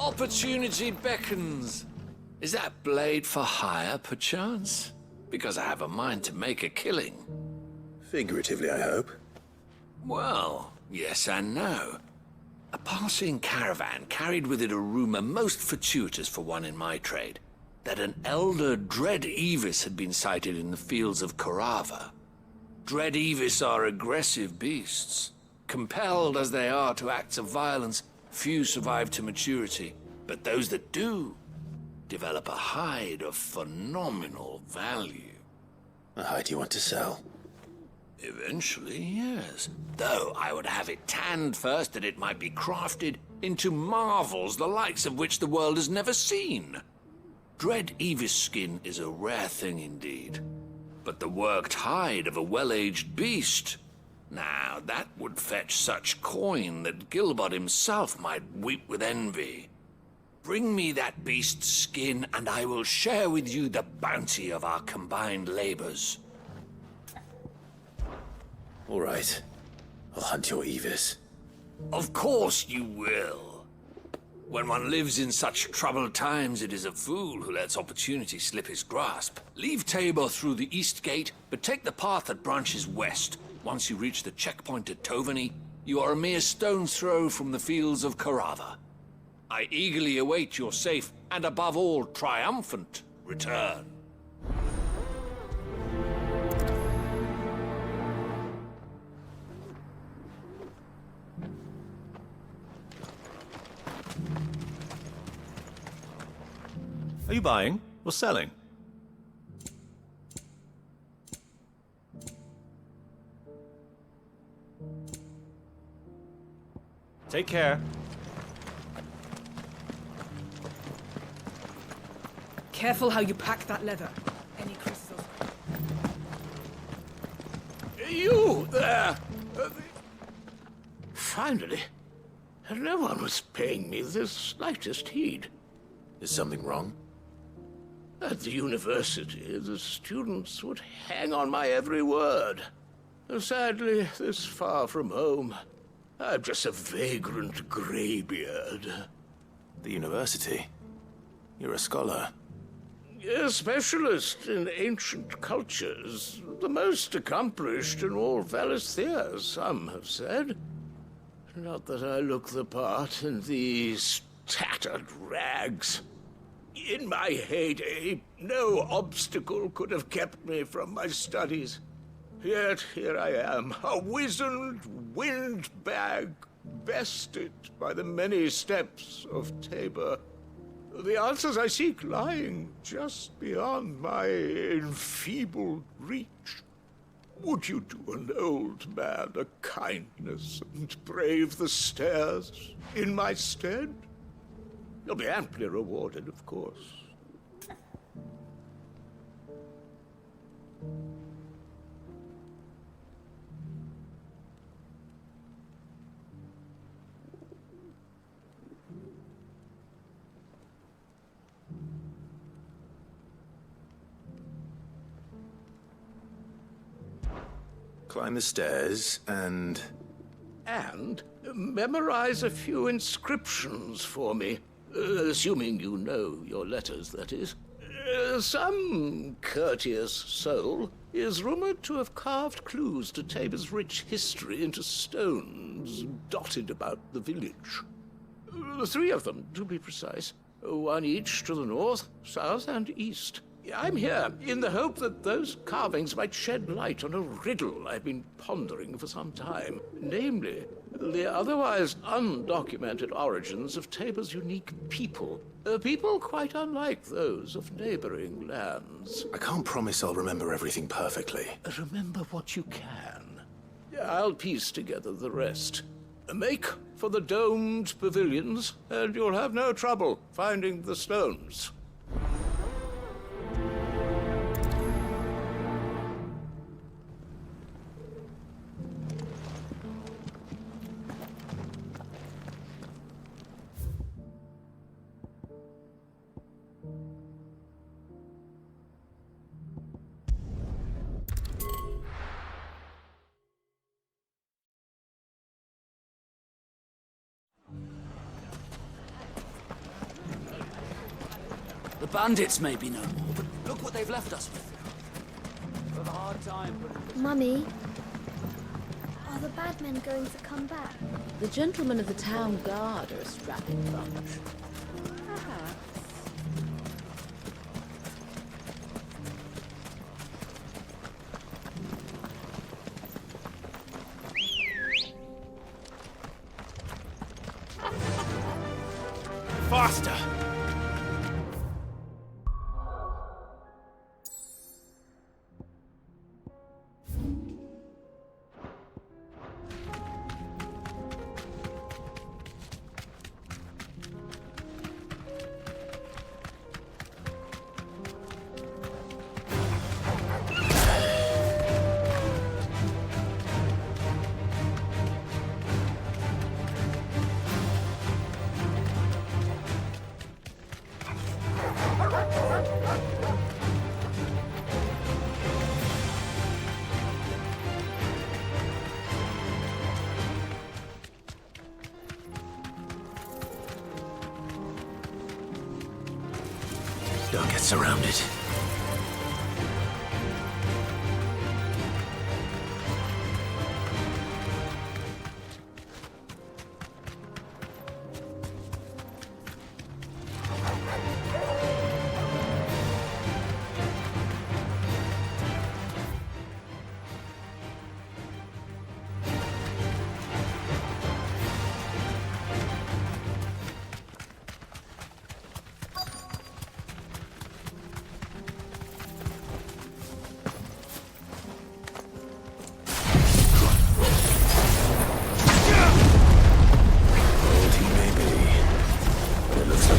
Opportunity beckons. Is that blade for hire, perchance? Because I have a mind to make a killing. Figuratively, I hope. Well, yes and no. A passing caravan carried with it a rumor most fortuitous for one in my trade, that an elder Dread Evis had been sighted in the fields of Carava. Dread Evis are aggressive beasts. Compelled as they are to acts of violence, few survive to maturity, but those that do develop a hide of phenomenal value. A hide you want to sell? Eventually, yes. Though I would have it tanned first that it might be crafted into marvels the likes of which the world has never seen. Dread Evis skin is a rare thing indeed. But the worked hide of a well-aged beast, now that would fetch such coin that Gilbert himself might weep with envy. Bring me that beast's skin, and I will share with you the bounty of our combined labors. All right. I'll hunt your Evis. Of course you will. When one lives in such troubled times, it is a fool who lets opportunity slip his grasp. Leave Tabor through the east gate, but take the path that branches west. Once you reach the checkpoint at Tovany, you are a mere stone's throw from the fields of Carava. I eagerly await your safe, and above all, triumphant return. Are you buying or selling? Take care. Careful how you pack that leather. Any crystals? You there! Finally, no one was paying me the slightest heed. Is something wrong? At the university, the students would hang on my every word. Sadly, this far from home, I'm just a vagrant greybeard. The university? You're a scholar. A specialist in ancient cultures, the most accomplished in all Valisthea, some have said. Not that I look the part in these tattered rags. In my heyday, no obstacle could have kept me from my studies. Yet here I am, a wizened windbag, bested by the many steps of Tabor. The answers I seek lying just beyond my enfeebled reach. Would you do an old man a kindness and brave the stairs in my stead? You'll be amply rewarded, of course. Climb the stairs and... And memorize a few inscriptions for me. Assuming you know your letters, that is. Some courteous soul is rumored to have carved clues to Tabor's rich history into stones dotted about the village. 3 of them, to be precise. 1 each to the north, south, and east. I'm here in the hope that those carvings might shed light on a riddle I've been pondering for some time. Namely, the otherwise undocumented origins of Tabor's unique people. People quite unlike those of neighboring lands. I can't promise I'll remember everything perfectly. Remember what you can. I'll piece together the rest. Make for the domed pavilions, and you'll have no trouble finding the stones. The bandits may be no more, but look what they've left us with. We'll have a hard time putting... Mummy, are the bad men going to come back? The gentlemen of the town guard are a strapping bunch. Perhaps. Faster! Don't get surrounded.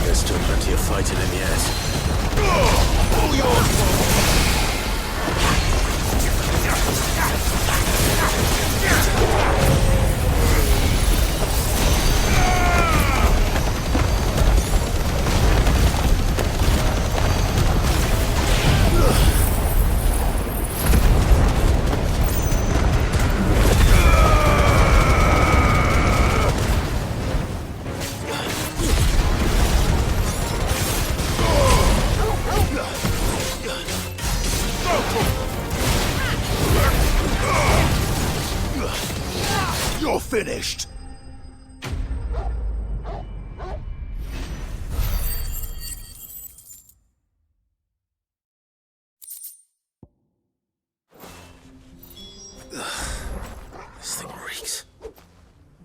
There's still plenty of fight in him yet. All yours! You're finished! This thing reeks.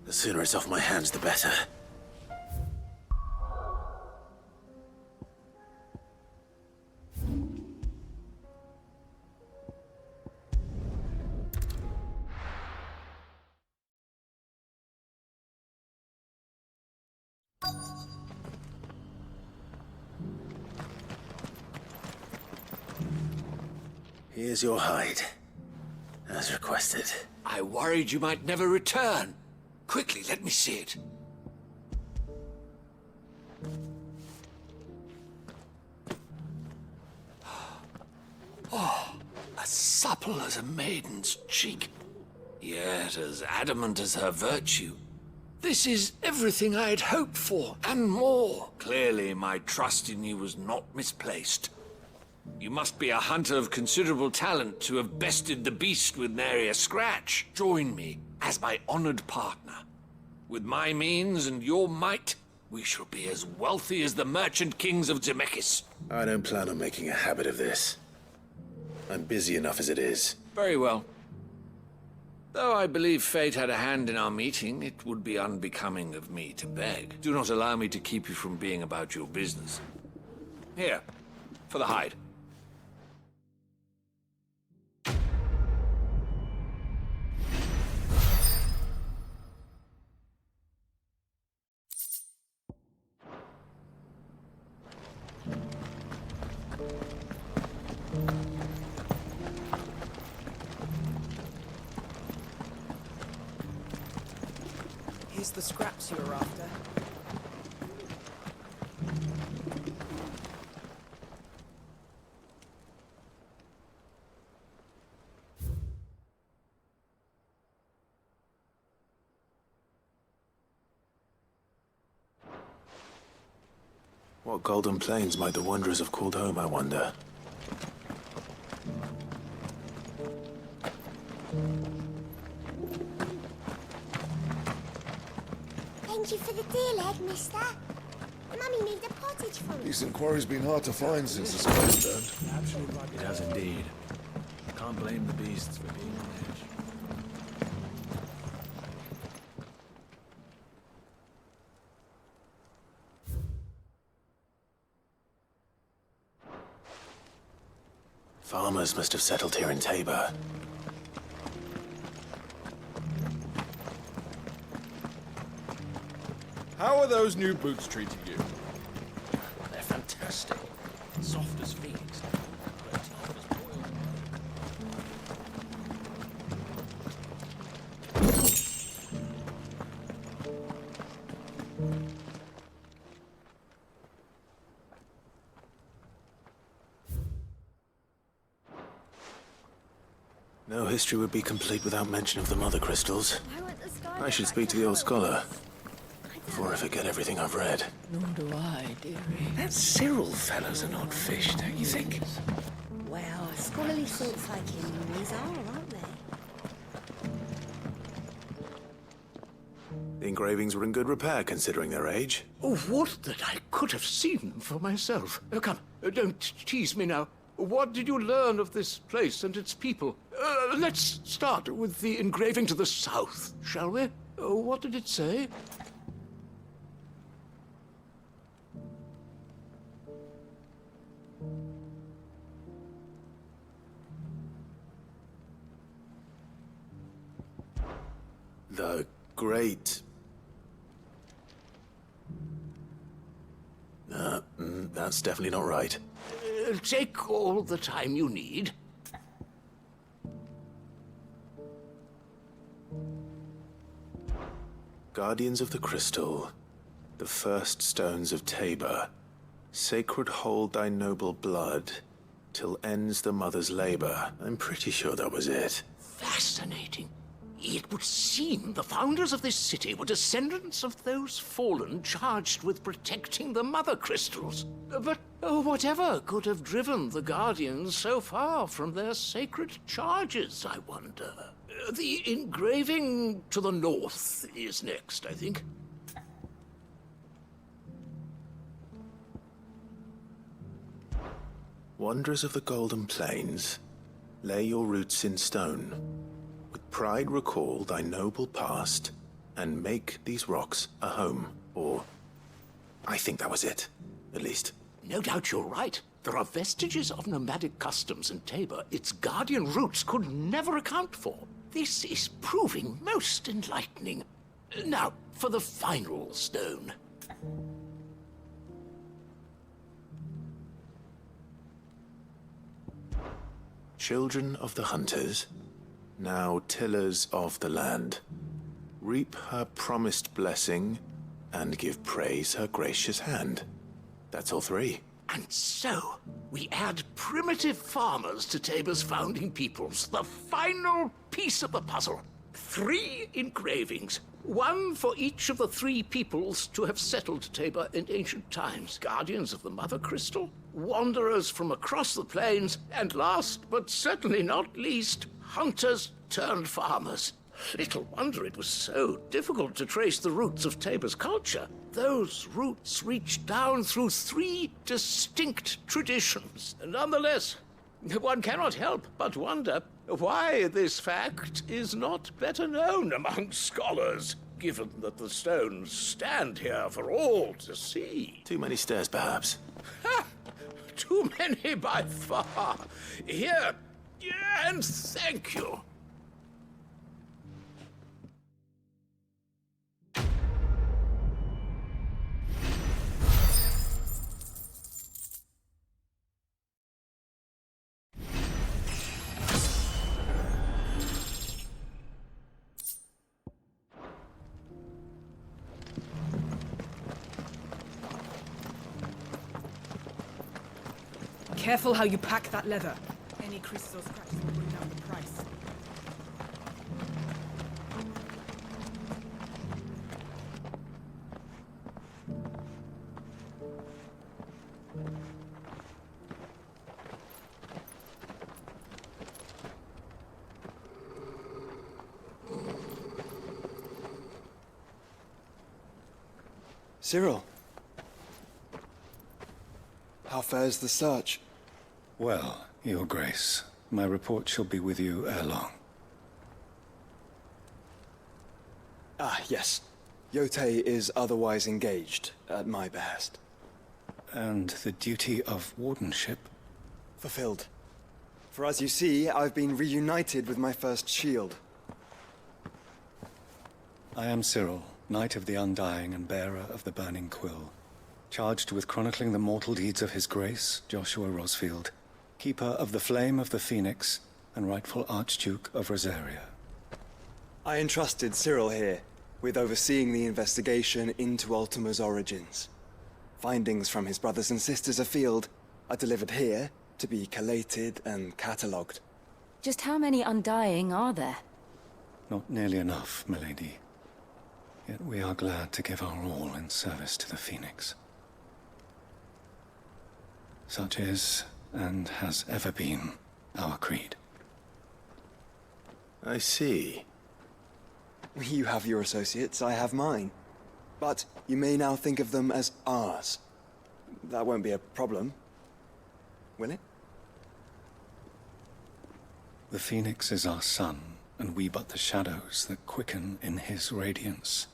The sooner it's off my hands, the better. Here's your hide, as requested. I worried you might never return. Quickly, let me see it. Oh, as supple as a maiden's cheek, yet as adamant as her virtue. This is everything I had hoped for, and more. Clearly, my trust in you was not misplaced. You must be a hunter of considerable talent to have bested the beast with nary a scratch. Join me as my honored partner. With my means and your might, we shall be as wealthy as the merchant kings of Zemeckis. I don't plan on making a habit of this. I'm busy enough as it is. Very well. Though I believe fate had a hand in our meeting, it would be unbecoming of me to beg. Do not allow me to keep you from being about your business. Here, for the hide. Here's the scraps you were after. What golden plains might the wanderers have called home, I wonder? Thank you for the deal, Ed, mister. Mummy made a pottage for me. Decent quarry's been hard to find since the spice burned. It has indeed. Can't blame the beasts for being on edge. Farmers must have settled here in Tabor. How are those new boots treating you? They're fantastic. Soft as figs. No history would be complete without mention of the mother crystals. I should speak to the old scholar before I forget everything I've read. Nor do I, dearie. That Cyril fellow's an odd fish, don't you think? Well, scholarly sorts like him always are, aren't they? The engravings were in good repair considering their age. Oh, what that I could have seen them for myself. Come, don't tease me now. What did you learn of this place and its people? Let's start with the engraving to the south, shall we? What did it say? The great... that's definitely not right. Take all the time you need. Guardians of the Crystal, the first stones of Tabor, sacred hold thy noble blood, till ends the mother's labor. I'm pretty sure that was it. Fascinating. It would seem the founders of this city were descendants of those fallen charged with protecting the mother crystals. But whatever could have driven the Guardians so far from their sacred charges, I wonder? The engraving to the north is next, I think. Wanderers of the Golden Plains, lay your roots in stone. With pride recall thy noble past, and make these rocks a home. Or, I think that was it, at least. No doubt you're right. There are vestiges of nomadic customs in Tabor its guardian roots could never account for. This is proving most enlightening. Now, for the final stone. Children of the hunters, now tillers of the land, reap her promised blessing and give praise her gracious hand. That's all three. And so, we add primitive farmers to Tabor's founding peoples, the final piece of the puzzle. 3 engravings, one for each of the 3 peoples to have settled Tabor in ancient times. Guardians of the Mother Crystal, wanderers from across the plains, and last but certainly not least, hunters turned farmers. Little wonder it was so difficult to trace the roots of Tabor's culture. Those roots reach down through 3 distinct traditions. Nonetheless, one cannot help but wonder why this fact is not better known among scholars, given that the stones stand here for all to see. Too many stairs, perhaps. Ha! Too many by far. Here, and thank you. Careful how you pack that leather. Any creases or scratches will bring down the price. Cyril. How fares the search? Well, Your Grace, my report shall be with you ere long. Ah, yes. Yotei is otherwise engaged, at my behest. And the duty of wardenship? Fulfilled. For as you see, I've been reunited with my first shield. I am Cyril, Knight of the Undying and bearer of the Burning Quill, charged with chronicling the mortal deeds of His Grace, Joshua Rosfield, Keeper of the Flame of the Phoenix, and rightful Archduke of Rosaria. I entrusted Cyril here with overseeing the investigation into Ultima's origins. Findings from his brothers and sisters afield are delivered here to be collated and catalogued. Just how many Undying are there? Not nearly enough, milady. Yet we are glad to give our all in service to the Phoenix. Such is, and has ever been, our creed. I see. You have your associates, I have mine. But you may now think of them as ours. That won't be a problem, will it? The Phoenix is our sun, and we but the shadows that quicken in his radiance.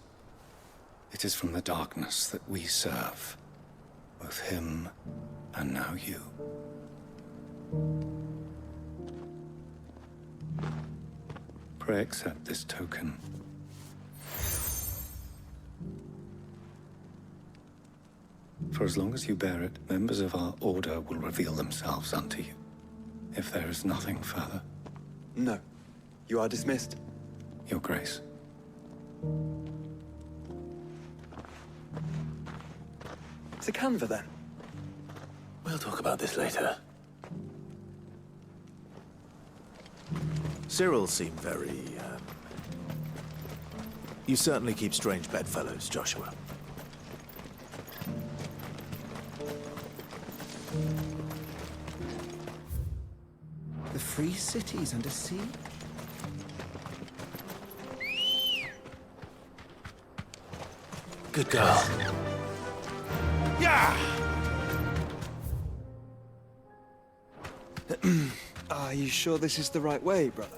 It is from the darkness that we serve, both him and now you. Pray accept this token. For as long as you bear it, members of our order will reveal themselves unto you. If there is nothing further. No. You are dismissed. Your Grace. To Canva, then. We'll talk about this later. Cyril seemed very, You certainly keep strange bedfellows, Joshua. The free cities under siege? Good girl. Yeah! Are you sure this is the right way, brother?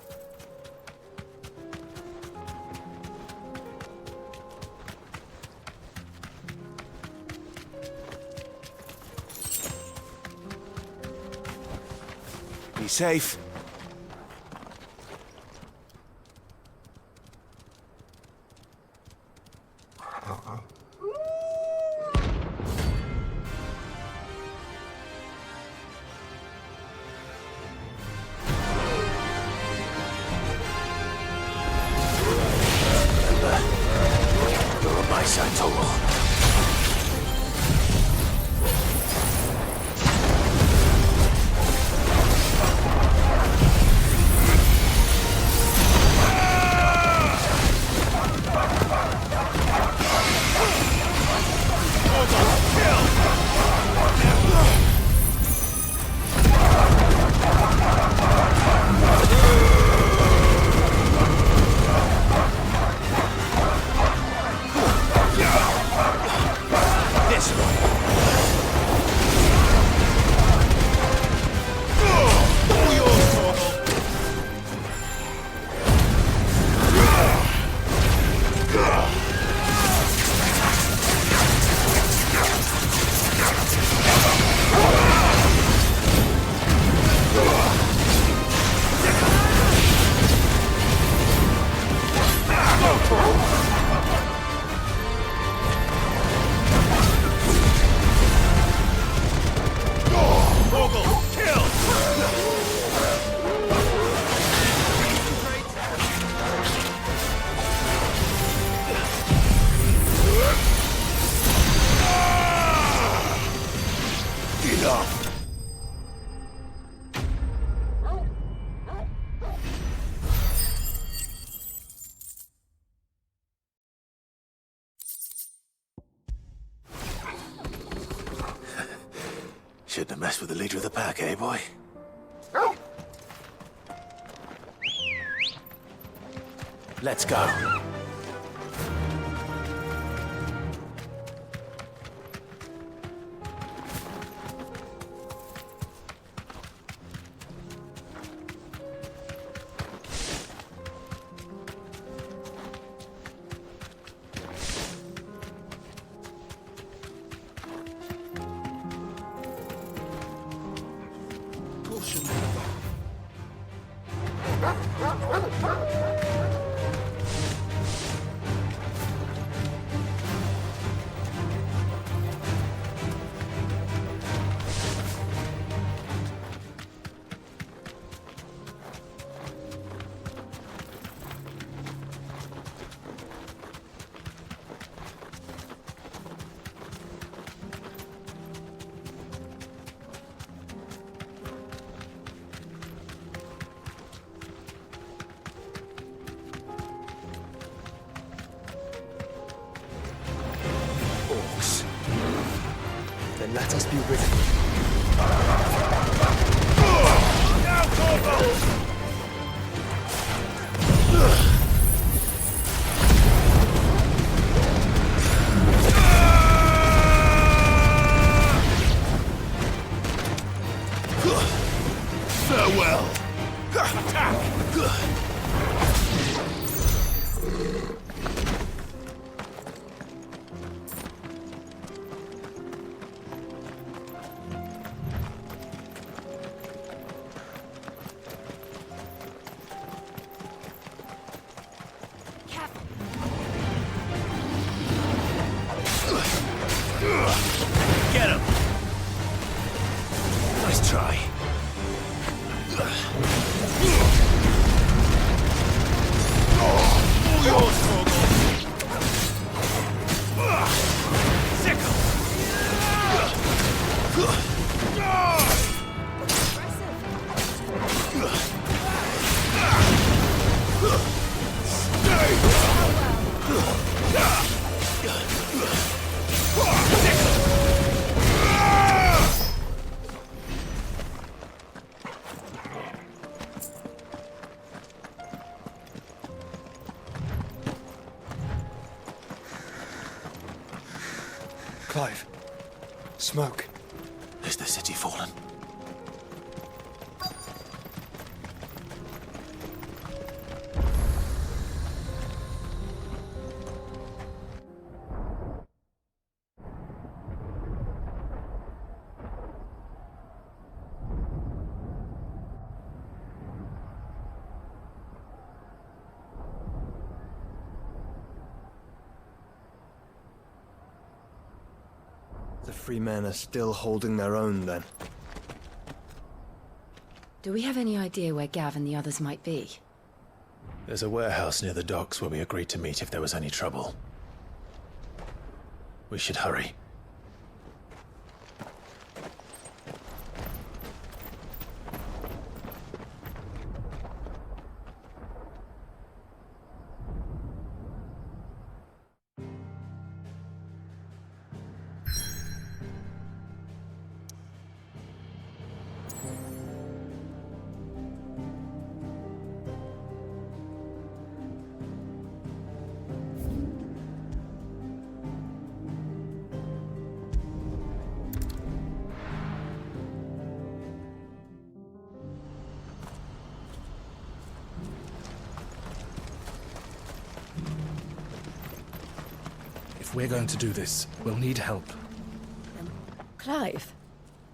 Be safe. You're on my side, Torgal. Shouldn't have messed with the leader of the pack, eh, boy? Let's go. then let us be rid of Farewell. Attack. Get him! Nice try. All yours, Torgal! Sickle! Clive. Smoke. Is the city fallen? The free men are still holding their own, then. Do we have any idea where Gav and the others might be? There's a warehouse near the docks where we agreed to meet if there was any trouble. We should hurry. If we're going to do this, we'll need help. Clive,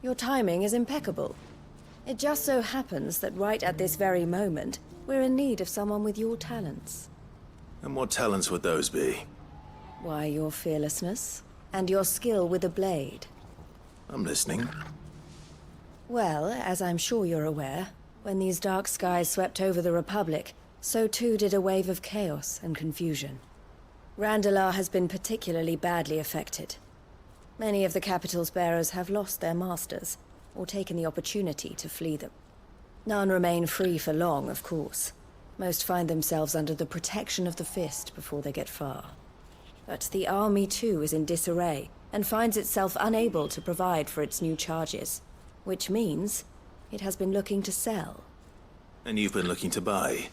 your timing is impeccable. It just so happens that right at this very moment, we're in need of someone with your talents. And what talents would those be? Why, your fearlessness, and your skill with a blade. I'm listening. Well, as I'm sure you're aware, when these dark skies swept over the Republic, so too did a wave of chaos and confusion. Randalar has been particularly badly affected. Many of the capital's bearers have lost their masters, or taken the opportunity to flee them. None remain free for long, of course. Most find themselves under the protection of the Fist before they get far. But the army too is in disarray, and finds itself unable to provide for its new charges. Which means it has been looking to sell. And you've been looking to buy,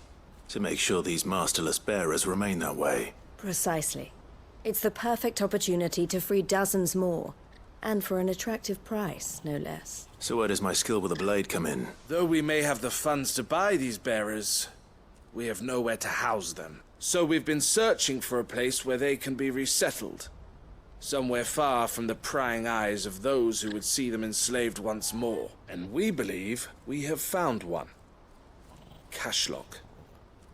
to make sure these masterless bearers remain that way. Precisely. It's the perfect opportunity to free dozens more, and for an attractive price, no less. So where does my skill with a blade come in? Though we may have the funds to buy these bearers, we have nowhere to house them. So we've been searching for a place where they can be resettled. Somewhere far from the prying eyes of those who would see them enslaved once more. And we believe we have found one. Cashlock.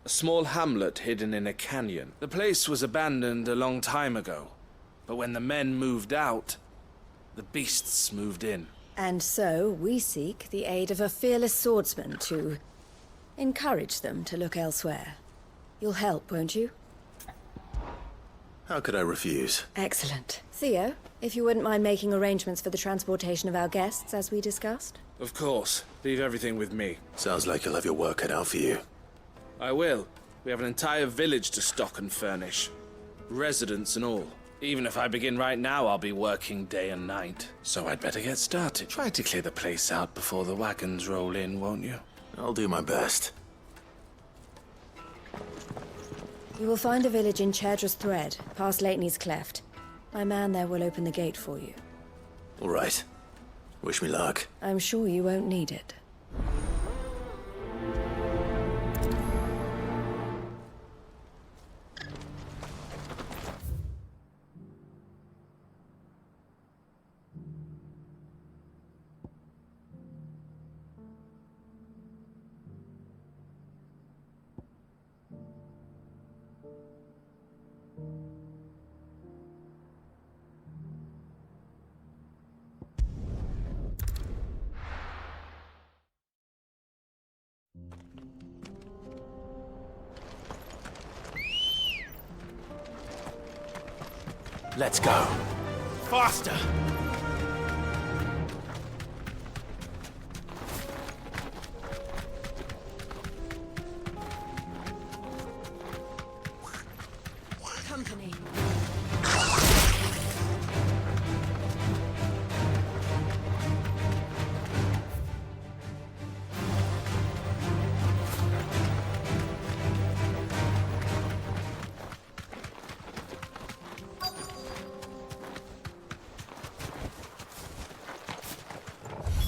A small hamlet hidden in a canyon. The place was abandoned a long time ago, but when the men moved out, the beasts moved in. And so we seek the aid of a fearless swordsman to encourage them to look elsewhere. You'll help, won't you? How could I refuse? Excellent. Theo, if you wouldn't mind making arrangements for the transportation of our guests, as we discussed. Of course. Leave everything with me. Sounds like you'll have your work cut out for you. I will. We have an entire village to stock and furnish. Residents and all. Even if I begin right now, I'll be working day and night. So I'd better get started. Try to clear the place out before the wagons roll in, won't you? I'll do my best. You will find a village in Chairdra's Thread, past Lateney's Cleft. My man there will open the gate for you. All right. Wish me luck. I'm sure you won't need it. Let's go. Faster! Company.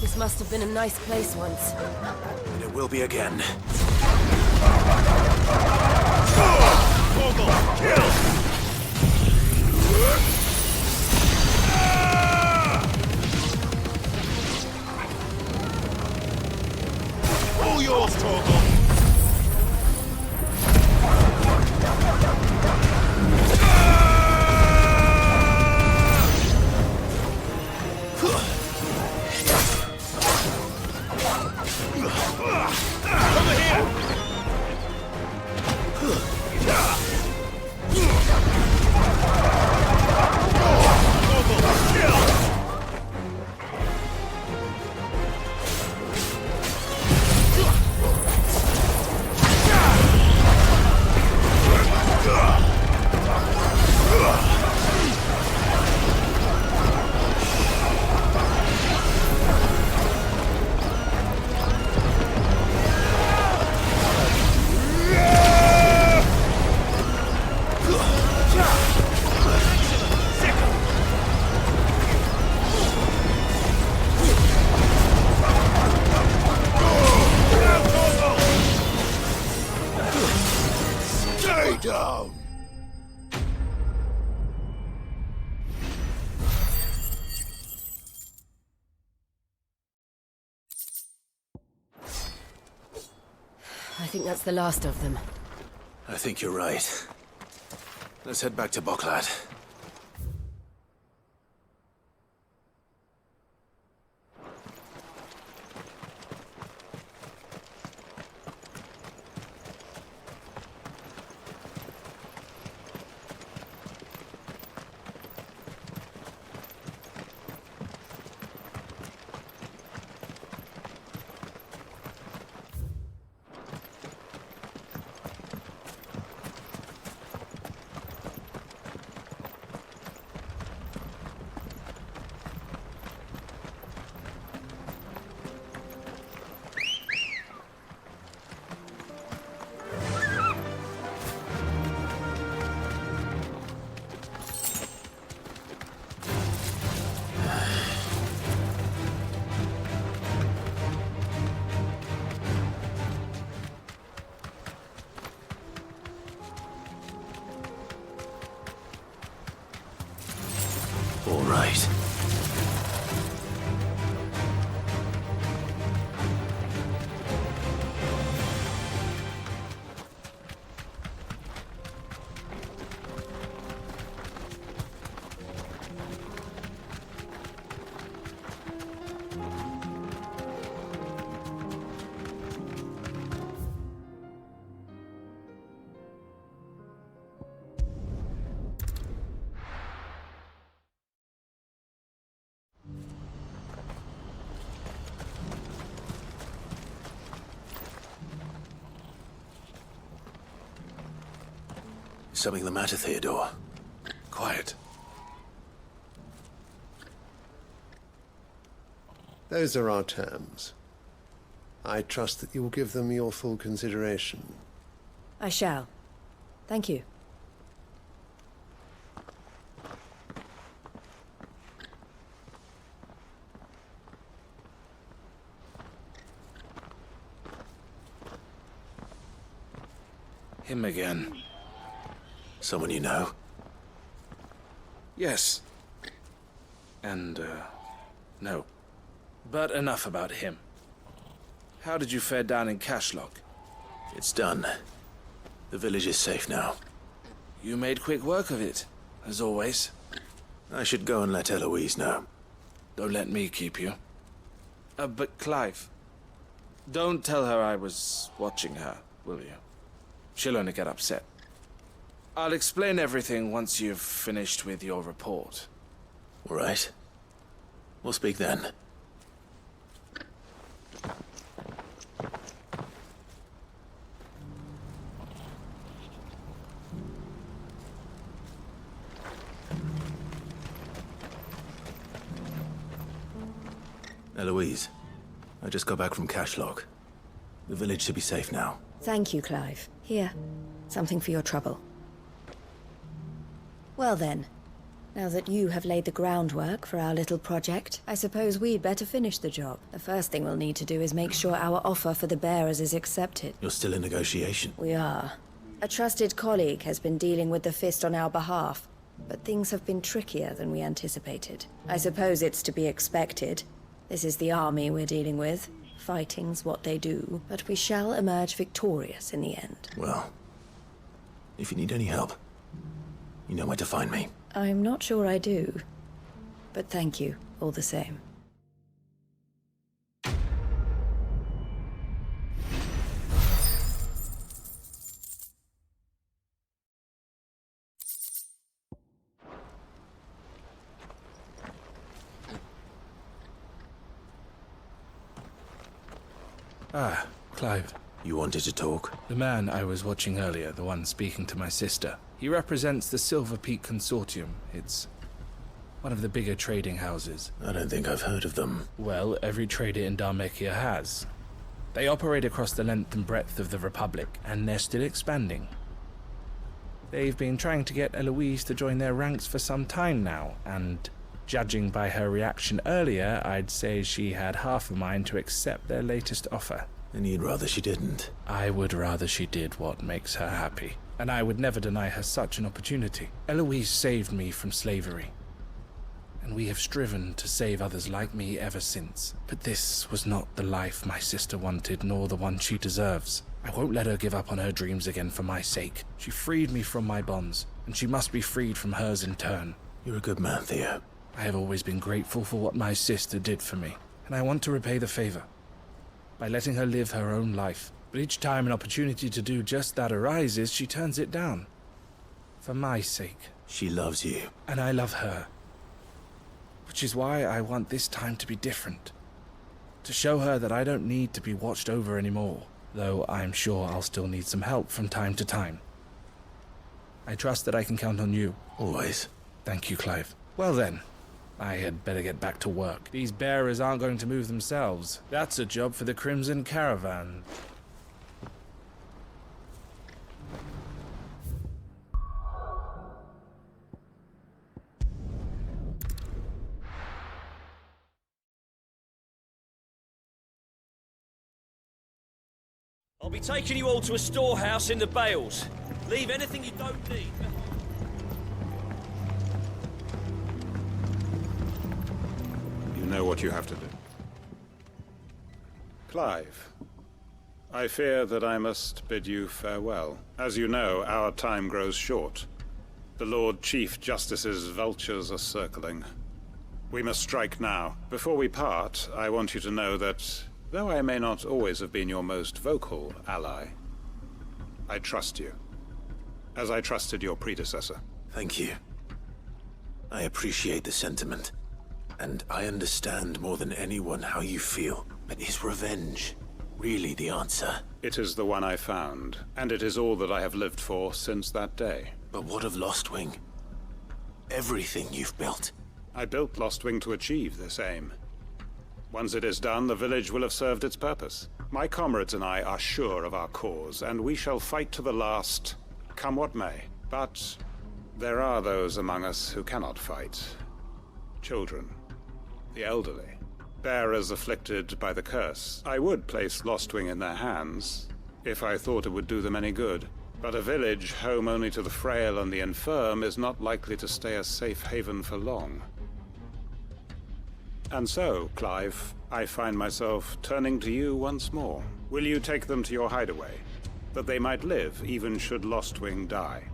This must have been a nice place once. And it will be again. All yours, Torgal! I think that's the last of them. I think you're right. Let's head back to Boklat. All right. Is something the matter, Theodore? Quiet. Those are our terms. I trust that you will give them your full consideration. I shall. Thank you. Him again. Someone you know? Yes. And, no. But enough about him. How did you fare down in Cashlock? It's done. The village is safe now. You made quick work of it, as always. I should go and let Eloise know. Don't let me keep you. But Clive, don't tell her I was watching her, will you? She'll only get upset. I'll explain everything once you've finished with your report. All right. We'll speak then. Eloise, I just got back from Cashlock. The village should be safe now. Thank you, Clive. Here, something for your trouble. Well then, now that you have laid the groundwork for our little project, I suppose we'd better finish the job. The first thing we'll need to do is make sure our offer for the bearers is accepted. You're still in negotiation? We are. A trusted colleague has been dealing with the Fist on our behalf, but things have been trickier than we anticipated. I suppose it's to be expected. This is the army we're dealing with. Fighting's what they do, but we shall emerge victorious in the end. Well, if you need any help, you know where to find me. I'm not sure I do, but thank you all the same. Ah, Clive. You wanted to talk? The man I was watching earlier, the one speaking to my sister. He represents the Silver Peak Consortium. It's one of the bigger trading houses. I don't think I've heard of them. Well, every trader in Dharmekia has. They operate across the length and breadth of the Republic, and they're still expanding. They've been trying to get Eloise to join their ranks for some time now, and judging by her reaction earlier, I'd say she had half a mind to accept their latest offer. And you'd rather she didn't? I would rather she did what makes her happy, and I would never deny her such an opportunity. Eloise saved me from slavery, and we have striven to save others like me ever since. But this was not the life my sister wanted, nor the one she deserves. I won't let her give up on her dreams again for my sake. She freed me from my bonds, and she must be freed from hers in turn. You're a good man, Theo. I have always been grateful for what my sister did for me, and I want to repay the favor by letting her live her own life. But each time an opportunity to do just that arises, she turns it down. For my sake. She loves you. And I love her. Which is why I want this time to be different. To show her that I don't need to be watched over anymore, though I'm sure I'll still need some help from time to time. I trust that I can count on you. Always. Thank you, Clive. Well then, I had better get back to work. These bearers aren't going to move themselves. That's a job for the Crimson Caravan. I'll be taking you all to a storehouse in the Bales. Leave anything you don't need. You know what you have to do. Clive, I fear that I must bid you farewell. As you know, our time grows short. The Lord Chief Justice's vultures are circling. We must strike now. Before we part, I want you to know that, though I may not always have been your most vocal ally, I trust you, as I trusted your predecessor. Thank you. I appreciate the sentiment. And I understand more than anyone how you feel. But is revenge really the answer? It is the one I found, and it is all that I have lived for since that day. But what of Lostwing? Everything you've built. I built Lostwing to achieve this aim. Once it is done, the village will have served its purpose. My comrades and I are sure of our cause, and we shall fight to the last, come what may. But there are those among us who cannot fight. Children, the elderly, bearers afflicted by the curse. I would place Lostwing in their hands, if I thought it would do them any good. But a village home only to the frail and the infirm is not likely to stay a safe haven for long. And so, Clive, I find myself turning to you once more. Will you take them to your hideaway, that they might live, even should Lostwing die?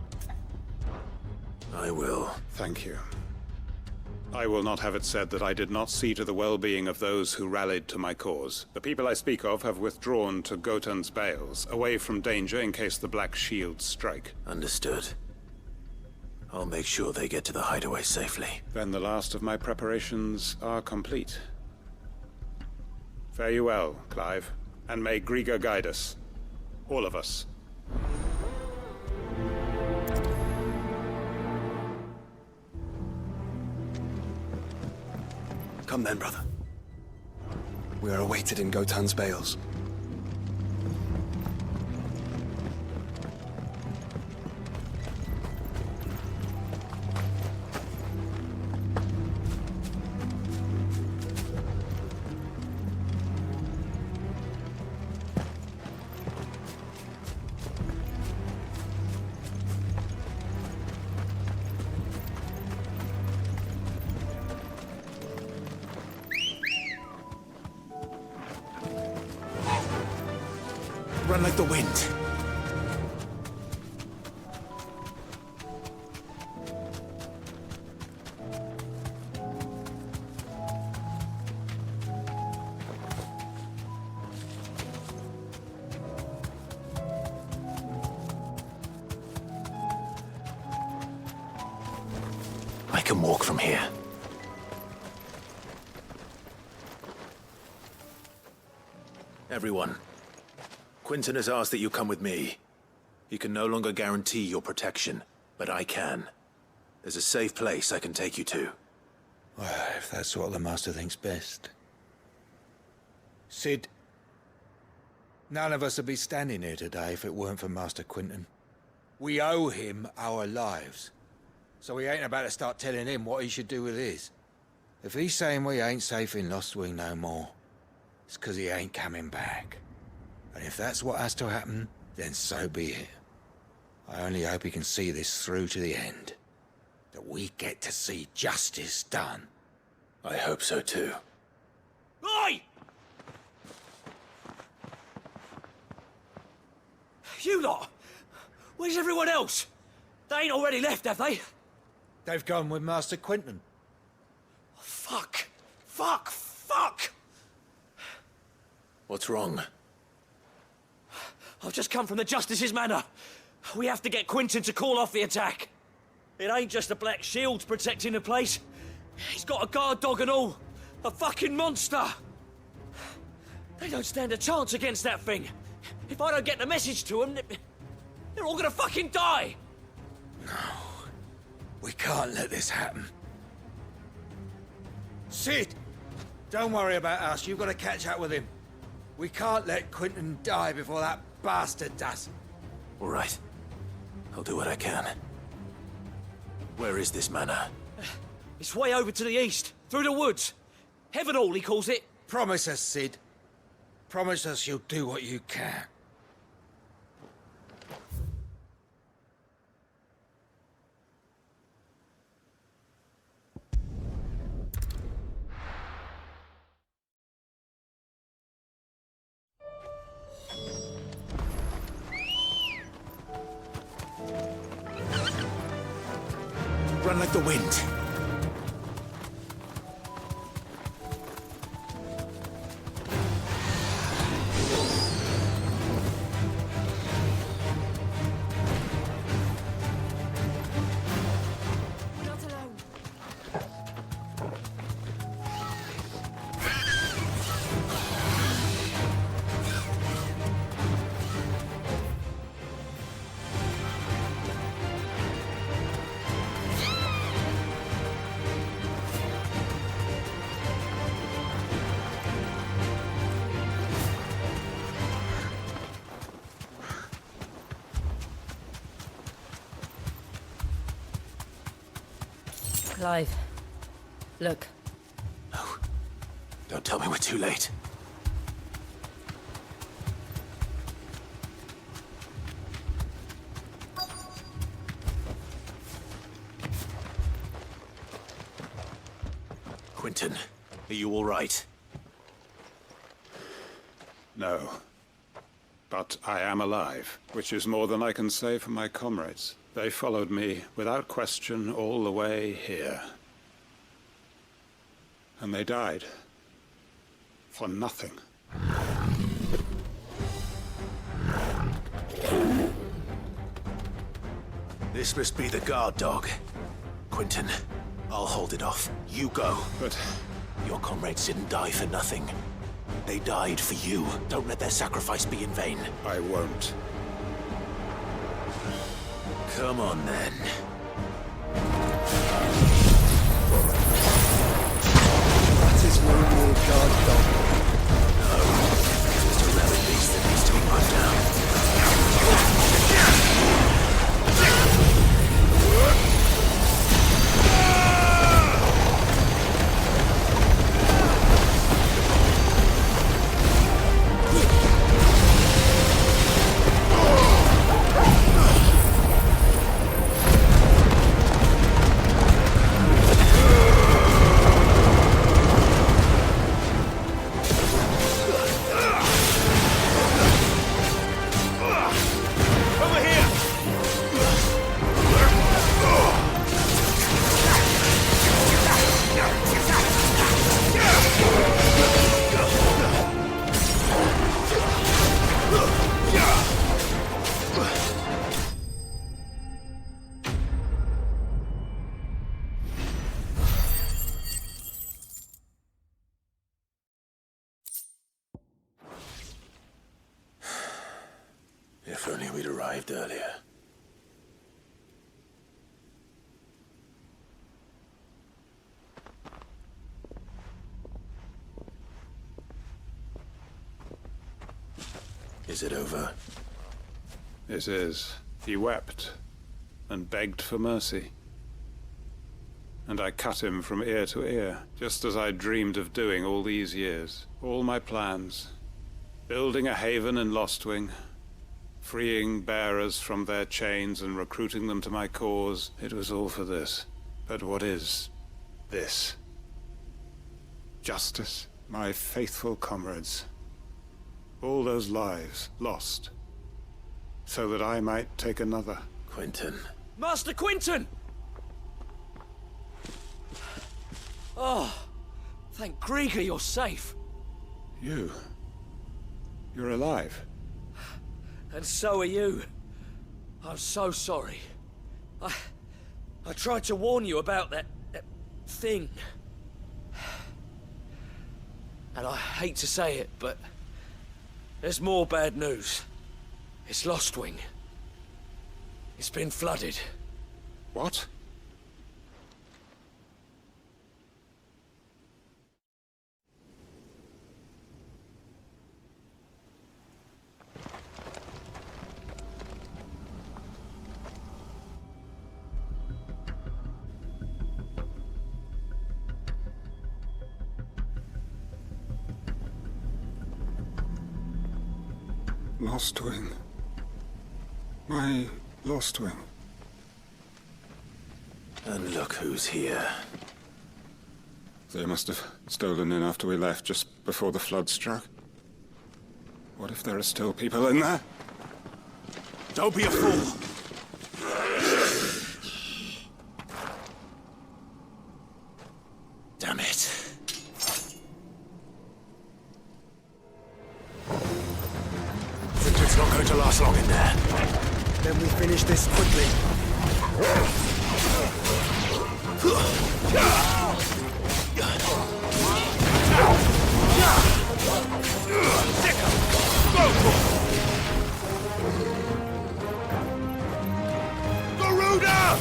I will. Thank you. I will not have it said that I did not see to the well-being of those who rallied to my cause. The people I speak of have withdrawn to Gotan's Bales, away from danger in case the Black Shields strike. Understood. I'll make sure they get to the hideaway safely. Then the last of my preparations are complete. Fare you well, Clive, and may Griga guide us. All of us. Come then, brother. We are awaited in Gotan's Bales. Run like the wind. I can walk from here. Everyone. Quinton has asked that you come with me. He can no longer guarantee your protection, but I can. There's a safe place I can take you to. Well, if that's what the Master thinks best. Sid, none of us would be standing here today if it weren't for Master Quinton. We owe him our lives, so we ain't about to start telling him what he should do with his. If he's saying we ain't safe in Lostwing no more, it's 'cause he ain't coming back. And if that's what has to happen, then so be it. I only hope he can see this through to the end. That we get to see justice done. I hope so too. Oi! You lot! Where's everyone else? They ain't already left, have they? They've gone with Master Quinton. Fuck! Fuck! Fuck! What's wrong? I've just come from the Justice's manor. We have to get Quinton to call off the attack. It ain't just the Black Shields protecting the place. He's got a guard dog and all. A fucking monster. They don't stand a chance against that thing. If I don't get the message to them, they're all gonna fucking die. No. We can't let this happen. Sid! Don't worry about us. You've got to catch up with him. We can't let Quinton die before that bastard does. All right. I'll do what I can. Where is this manor? It's way over to the east, through the woods. Evenfall, he calls it. Promise us, Sid. Promise us you'll do what you can. Run like the wind. Clive. Look. No. Don't tell me we're too late. Quentin, are you all right? No. But I am alive, which is more than I can say for my comrades. They followed me, without question, all the way here. And they died. For nothing. This must be the guard dog. Quentin, I'll hold it off. You go. But your comrades didn't die for nothing. They died for you. Don't let their sacrifice be in vain. I won't. Come on, then. That is no more guard dog. No. It's just a rabid beast that needs to be put down. If only we'd arrived earlier. Is it over? It is. He wept and begged for mercy. And I cut him from ear to ear, just as I dreamed of doing all these years. All my plans. Building a haven in Lostwing, freeing bearers from their chains and recruiting them to my cause. It was all for this. But what is this? Justice, my faithful comrades. All those lives lost, so that I might take another. Quentin. Master Quentin! Oh, thank Grieger you're safe. You're alive. And so are you. I'm so sorry. I tried to warn you about that thing. And I hate to say it, but there's more bad news. It's Lostwing. It's been flooded. What? Lostwing. My Lostwing. And look who's here. They must have stolen in after we left, just before the flood struck. What if there are still people in there? Don't be a fool! Damn it. It's not going to last long in there. Then we finish this quickly. Garuda!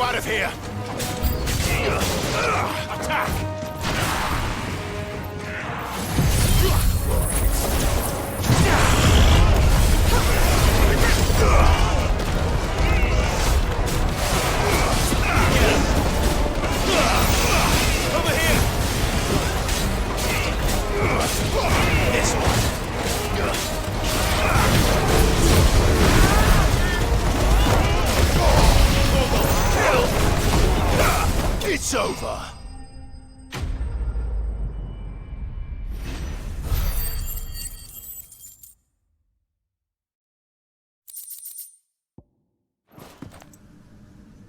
out of here! Attack! Over here! This one! It's over!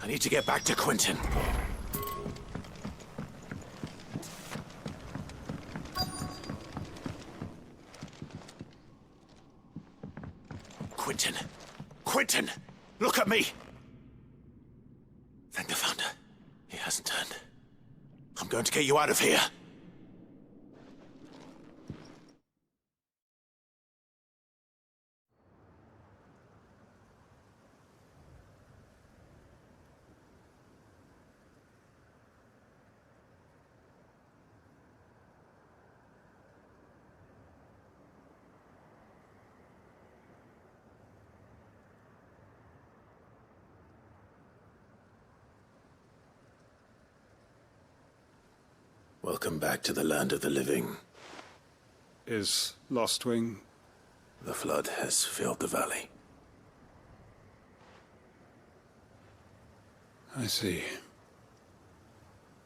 I need to get back to Quentin. Quentin! Quentin! Look at me! Thank the Founder. He hasn't turned. I'm going to get you out of here. Welcome back to the land of the living. Is Lostwing? The flood has filled the valley. I see.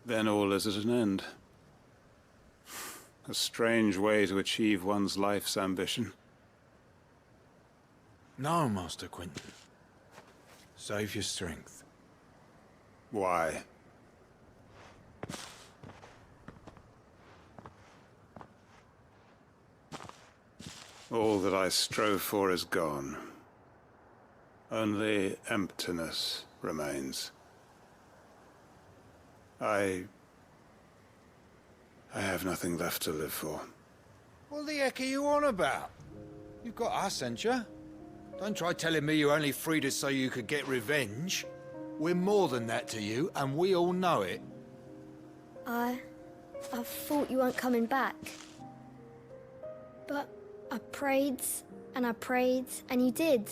Then all is at an end. A strange way to achieve one's life's ambition. No, Master Quentin. Save your strength. Why? All that I strove for is gone. Only emptiness remains. I have nothing left to live for. What the heck are you on about? You've got us, ain't you? Don't try telling me you only freed us so you could get revenge. We're more than that to you, and we all know it. I thought you weren't coming back. But I prayed, and you did.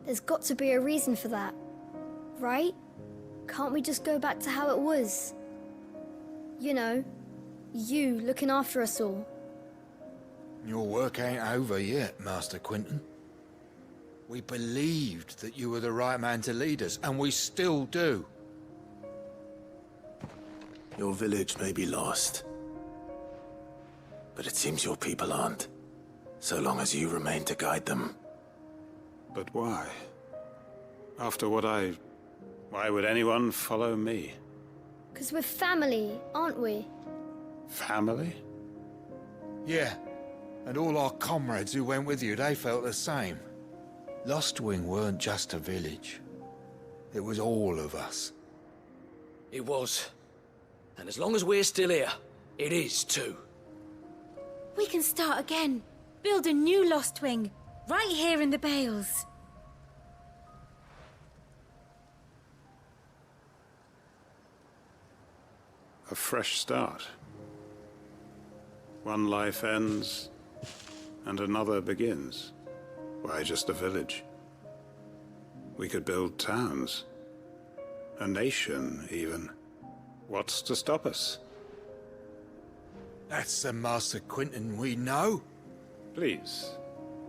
There's got to be a reason for that, right? Can't we just go back to how it was? You know, you looking after us all. Your work ain't over yet, Master Quentin. We believed that you were the right man to lead us, and we still do. Your village may be lost, but it seems your people aren't, so long as you remain to guide them. But why? After what why would anyone follow me? 'Cause we're family, aren't we? Family? Yeah, and all our comrades who went with you, they felt the same. Lostwing weren't just a village. It was all of us. It was. And as long as we're still here, it is too. We can start again. Build a new Lostwing, right here in the Bales. A fresh start. One life ends, and another begins. Why just a village? We could build towns. A nation, even. What's to stop us? That's the Master Quentin we know. Please.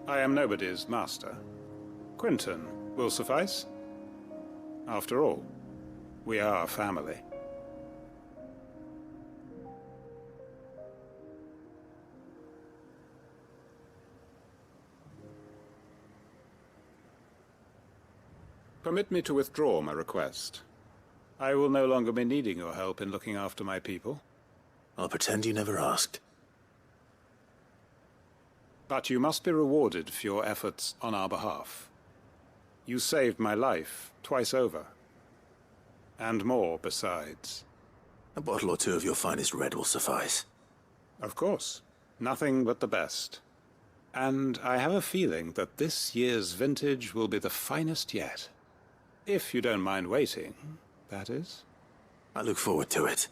I am nobody's master. Quentin will suffice. After all, we are family. Permit me to withdraw my request. I will no longer be needing your help in looking after my people. I'll pretend you never asked. But you must be rewarded for your efforts on our behalf. You saved my life twice over. And more besides. A bottle or two of your finest red will suffice. Of course. Nothing but the best. And I have a feeling that this year's vintage will be the finest yet. If you don't mind waiting, that is? I look forward to it.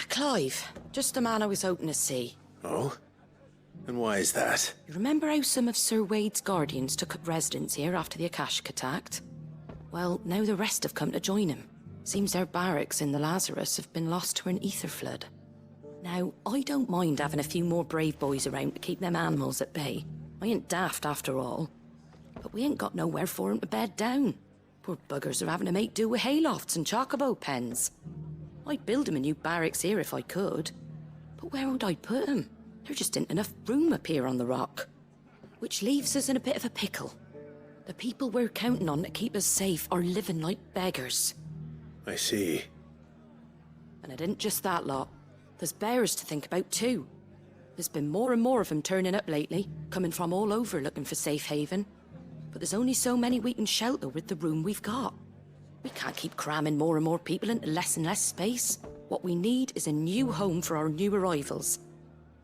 Clive. Just the man I was hoping to see. Oh? And why is that? You remember how some of Sir Wade's guardians took up residence here after the Akashic attacked? Well, now the rest have come to join him. Seems their barracks in the Lazarus have been lost to an ether flood. Now, I don't mind having a few more brave boys around to keep them animals at bay. I ain't daft after all. But we ain't got nowhere for 'em to bed down. Poor buggers are having to make do with haylofts and chocobo pens. I'd build 'em a new barracks here if I could. But where would I put 'em? There just ain't enough room up here on the rock. Which leaves us in a bit of a pickle. The people we're counting on to keep us safe are living like beggars. I see. And it isn't just that lot. There's bears to think about too. There's been more and more of them turning up lately, coming from all over looking for safe haven. But there's only so many we can shelter with the room we've got. We can't keep cramming more and more people into less and less space. What we need is a new home for our new arrivals.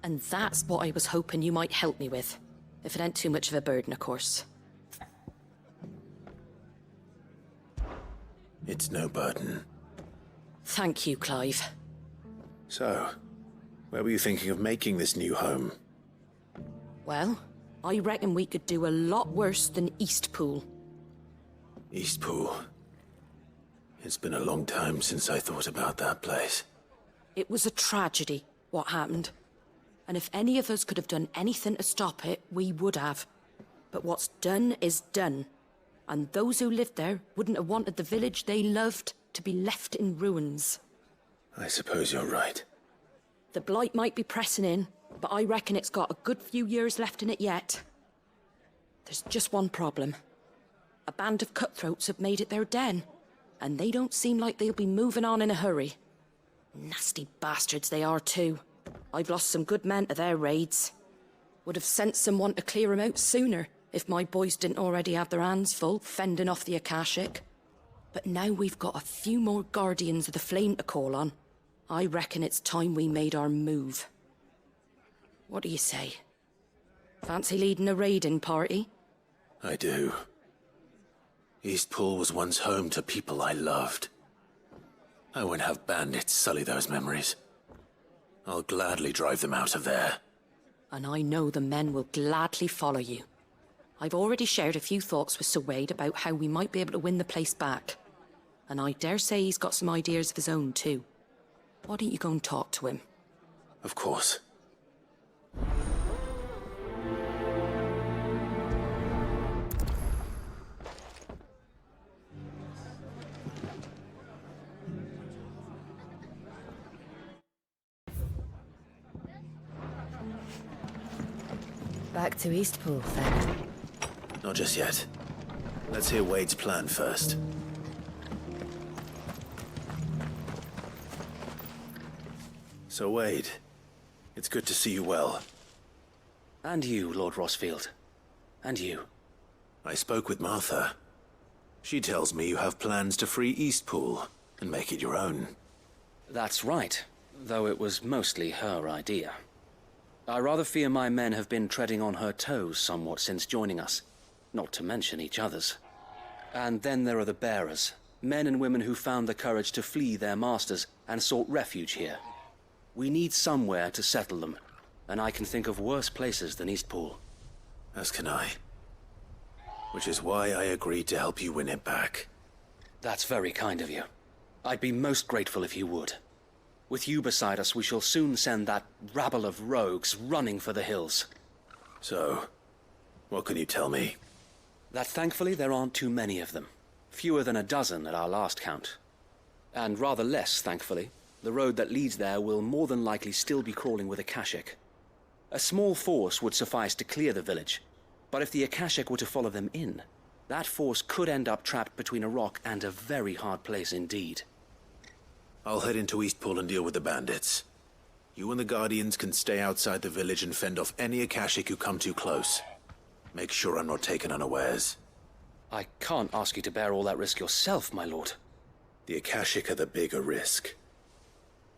And that's what I was hoping you might help me with. If it ain't too much of a burden, of course. It's no burden. Thank you, Clive. So, where were you thinking of making this new home? Well, I reckon we could do a lot worse than Eastpool. Eastpool. It's been a long time since I thought about that place. It was a tragedy, what happened. And if any of us could have done anything to stop it, we would have. But what's done is done. And those who lived there wouldn't have wanted the village they loved to be left in ruins. I suppose you're right. The blight might be pressing in, but I reckon it's got a good few years left in it yet. There's just one problem. A band of cutthroats have made it their den. And they don't seem like they'll be moving on in a hurry. Nasty bastards they are too. I've lost some good men to their raids. Would have sent someone to clear 'em out sooner, if my boys didn't already have their hands full fending off the Akashic. But now we've got a few more guardians of the flame to call on. I reckon it's time we made our move. What do you say? Fancy leading a raiding party? I do. Eastpool was once home to people I loved. I won't have bandits sully those memories. I'll gladly drive them out of there. And I know the men will gladly follow you. I've already shared a few thoughts with Sir Wade about how we might be able to win the place back. And I dare say he's got some ideas of his own too. Why don't you go and talk to him? Of course. Back to Eastpool, then. Not just yet. Let's hear Wade's plan first. So, Wade, it's good to see you well. And you, Lord Rosfield. And you. I spoke with Martha. She tells me you have plans to free Eastpool and make it your own. That's right, though it was mostly her idea. I rather fear my men have been treading on her toes somewhat since joining us, not to mention each other's. And then there are the bearers, men and women who found the courage to flee their masters and sought refuge here. We need somewhere to settle them, and I can think of worse places than Eastpool. As can I. Which is why I agreed to help you win it back. That's very kind of you. I'd be most grateful if you would. With you beside us, we shall soon send that rabble of rogues running for the hills. So, what can you tell me? That thankfully there aren't too many of them. Fewer than a dozen at our last count. And rather less, thankfully, the road that leads there will more than likely still be crawling with Akashic. A small force would suffice to clear the village, but if the Akashic were to follow them in, that force could end up trapped between a rock and a very hard place indeed. I'll head into Eastpool and deal with the bandits. You and the Guardians can stay outside the village and fend off any Akashic who come too close. Make sure I'm not taken unawares. I can't ask you to bear all that risk yourself, my lord. The Akashic are the bigger risk.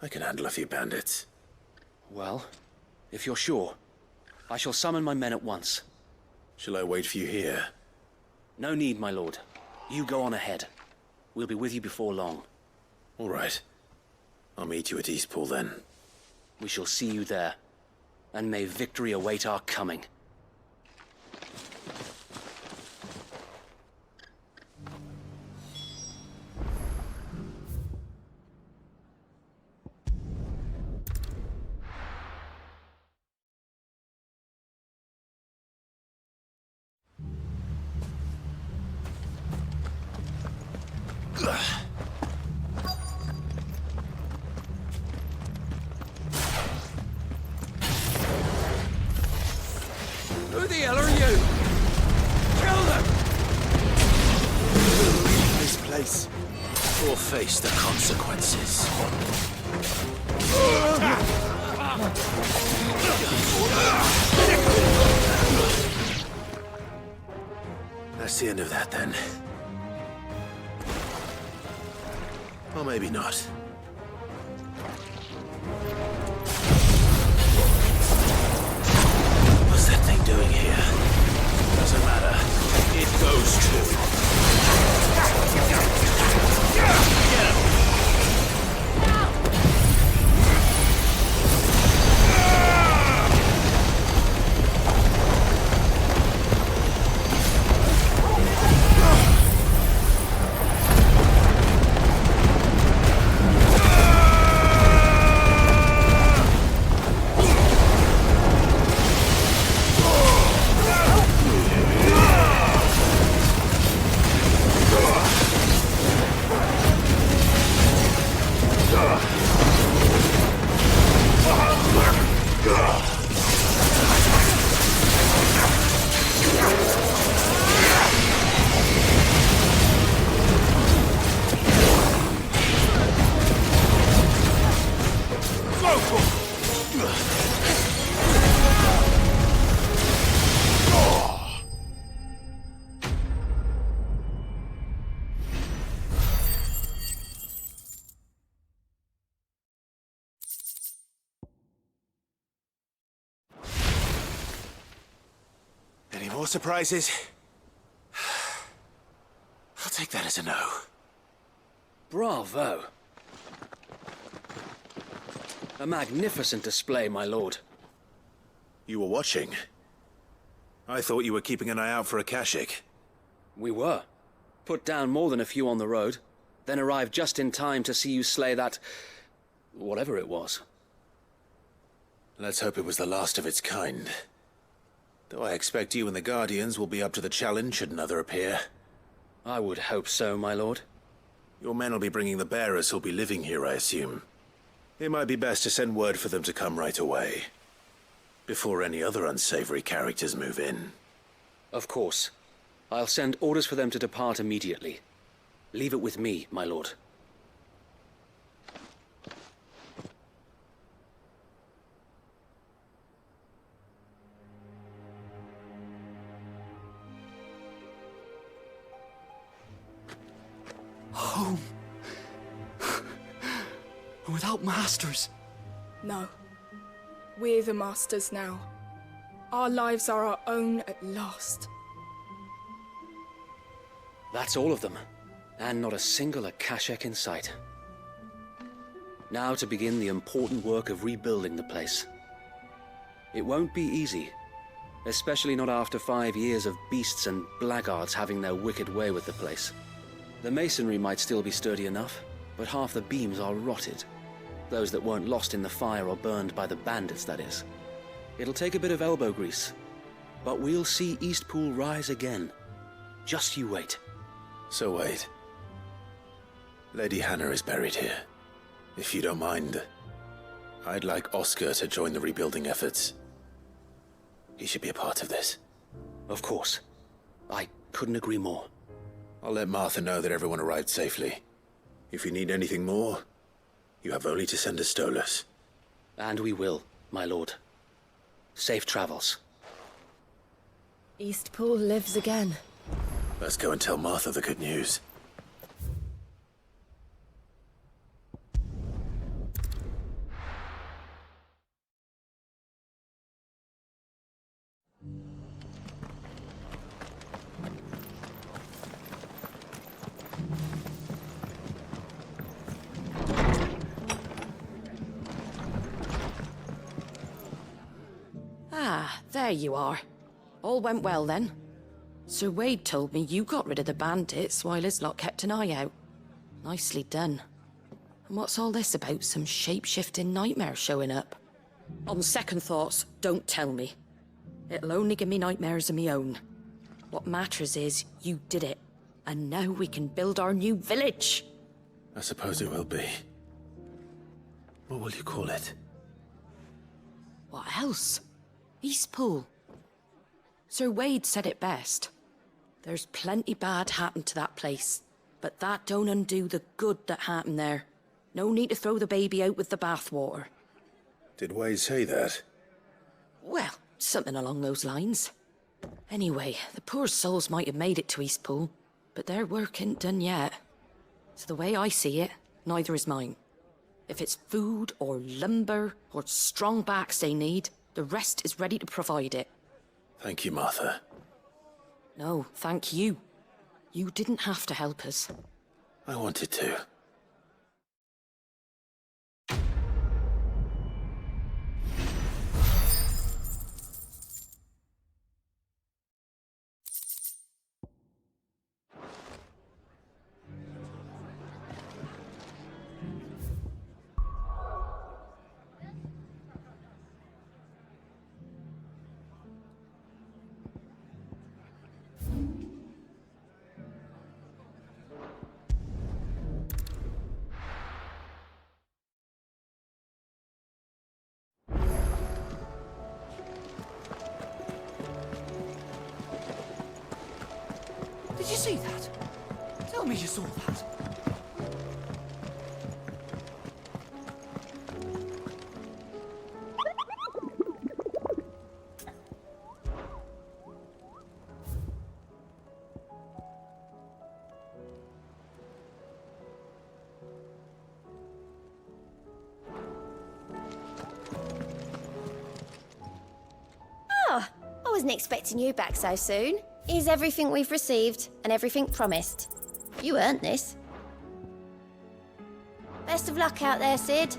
I can handle a few bandits. Well, if you're sure, I shall summon my men at once. Shall I wait for you here? No need, my lord. You go on ahead. We'll be with you before long. All right. I'll meet you at Eastpool then. We shall see you there. And may victory await our coming. Who the hell are you? Kill them! We'll leave this place, or face the consequences. That's the end of that, then. Or maybe not. What's that thing doing here? Doesn't matter. It goes too. Get him! Any more surprises? I'll take that as a no. Bravo! A magnificent display, my lord. You were watching? I thought you were keeping an eye out for Akashic. We were. Put down more than a few on the road, then arrived just in time to see you slay that... whatever it was. Let's hope it was the last of its kind. Though I expect you and the Guardians will be up to the challenge should another appear. I would hope so, my lord. Your men will be bringing the bearers who'll be living here, I assume. It might be best to send word for them to come right away, before any other unsavory characters move in. Of course. I'll send orders for them to depart immediately. Leave it with me, my lord. Home. Without masters. No. We're the masters now. Our lives are our own at last. That's all of them. And not a single Akashic in sight. Now to begin the important work of rebuilding the place. It won't be easy. Especially not after 5 years of beasts and blackguards having their wicked way with the place. The masonry might still be sturdy enough, but half the beams are rotted. Those that weren't lost in the fire or burned by the bandits, that is. It'll take a bit of elbow grease, but we'll see Eastpool rise again. Just you wait. So wait. Lady Hannah is buried here. If you don't mind, I'd like Oscar to join the rebuilding efforts. He should be a part of this. Of course. I couldn't agree more. I'll let Martha know that everyone arrived safely. If you need anything more, you have only to send a Stolas. And we will, my lord. Safe travels. Eastpool lives again. Let's go and tell Martha the good news. Ah, there you are. All went well then. Sir Wade told me you got rid of the bandits while his lot kept an eye out. Nicely done. And what's all this about some shape-shifting nightmare showing up? On second thoughts, don't tell me. It'll only give me nightmares of me own. What matters is you did it. And now we can build our new village. I suppose it will be. What will you call it? What else? Eastpool. Sir Wade said it best. There's plenty bad happened to that place, but that don't undo the good that happened there. No need to throw the baby out with the bathwater. Did Wade say that? Well, something along those lines. Anyway, the poor souls might have made it to Eastpool, but their work ain't done yet. So the way I see it, neither is mine. If it's food or lumber or strong backs they need, the rest is ready to provide it. Thank you, Martha. No, thank you. You didn't have to help us. I wanted to. Did you see that? Tell me you saw that. Oh, I wasn't expecting you back so soon. Here's everything we've received and everything promised. You earned this. Best of luck out there, Sid.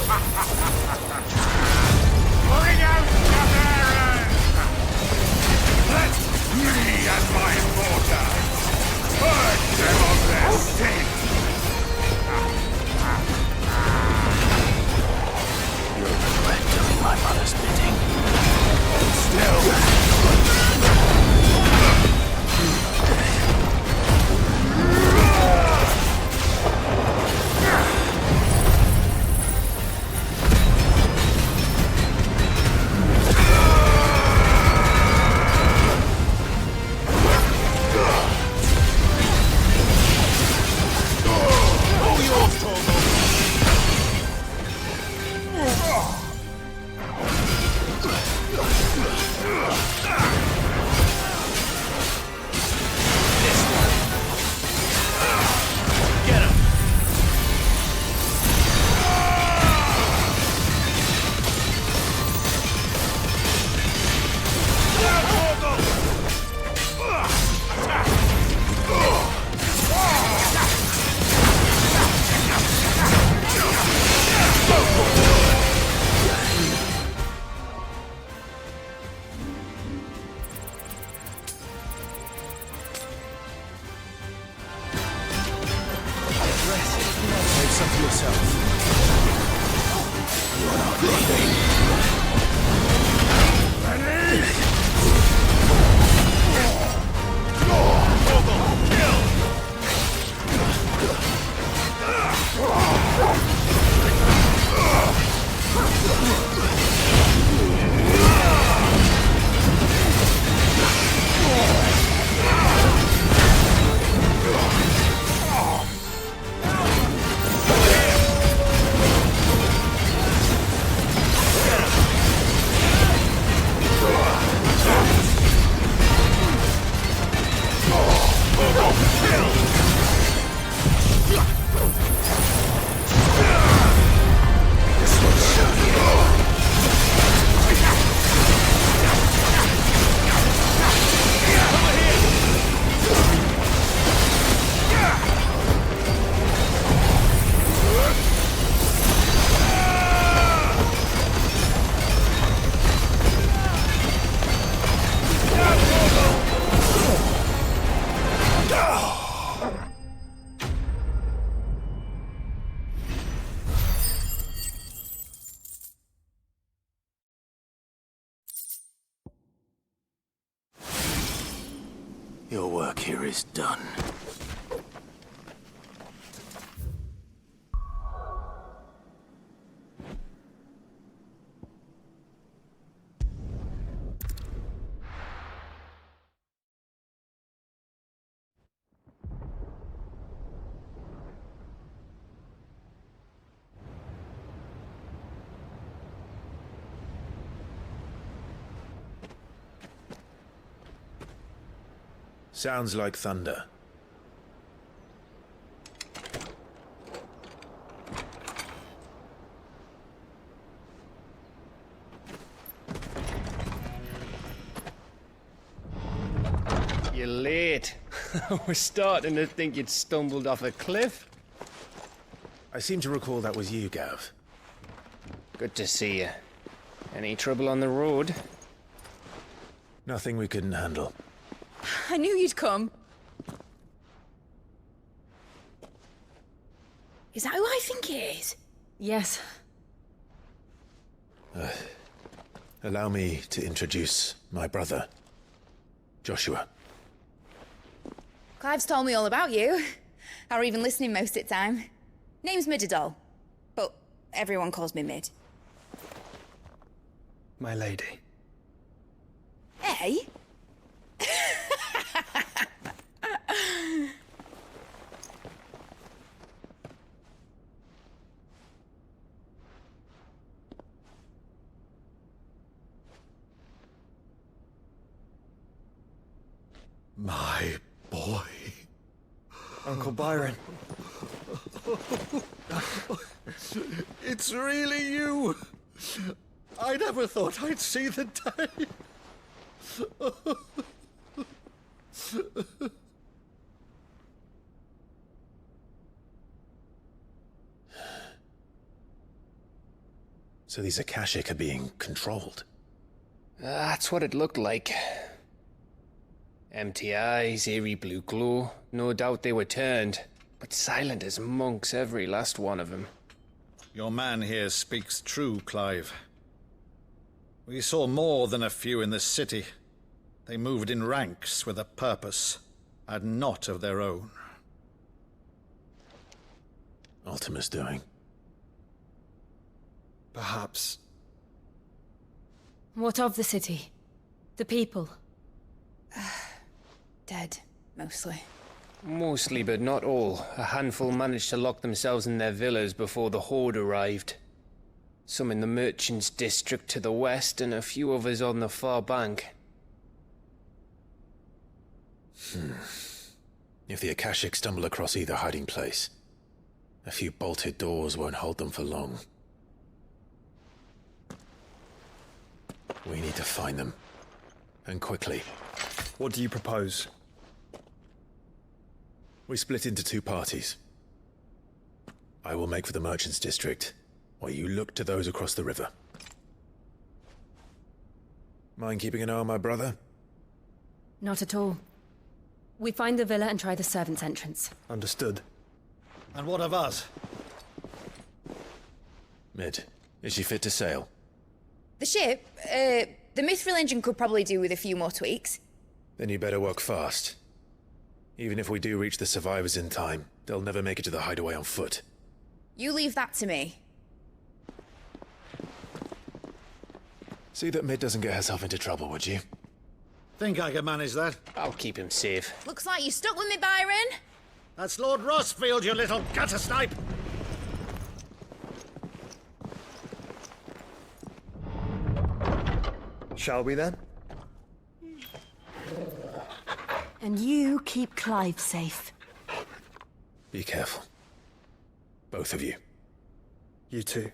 Bring out the bearers! Let me and my mortar purge them of their sin! You'll regret doing my mother's bidding. Still... Save some for yourself. You're not leaving. Ready? Your work here is done. Sounds like thunder. You're late. We're starting to think you'd stumbled off a cliff. I seem to recall that was you, Gav. Good to see you. Any trouble on the road? Nothing we couldn't handle. I knew you'd come. Is that who I think it is? Yes. Allow me to introduce my brother, Joshua. Clive's told me all about you. Or even listening most of the time. Name's Midadol, but everyone calls me Mid. My lady. Hey? My boy. Uncle Byron. It's really you. I never thought I'd see the day. So these Akashic are being controlled? That's what it looked like. Empty eyes, eerie blue glow. No doubt they were turned, but silent as monks, every last one of them. Your man here speaks true, Clive. We saw more than a few in this city. They moved in ranks with a purpose, and not of their own. Ultima's doing. Perhaps. What of the city? The people? Dead, mostly. Mostly, but not all. A handful managed to lock themselves in their villas before the Horde arrived. Some in the Merchants' District to the west, and a few others on the far bank. If the Akashic stumble across either hiding place, a few bolted doors won't hold them for long. We need to find them. And quickly. What do you propose? We split into two parties. I will make for the Merchants' District, while you look to those across the river. Mind keeping an eye on my brother? Not at all. We find the villa and try the servants' entrance. Understood. And what of us? Mid, is she fit to sail? The ship, the Mithril engine could probably do with a few more tweaks. Then you better work fast. Even if we do reach the survivors in time, they'll never make it to the hideaway on foot. You leave that to me. See that Mid doesn't get herself into trouble, would you? Think I can manage that? I'll keep him safe. Looks like you stuck with me, Byron. That's Lord Rossfield, you little gutter snipe! Shall we then? And you keep Clive safe. Be careful. Both of you. You too.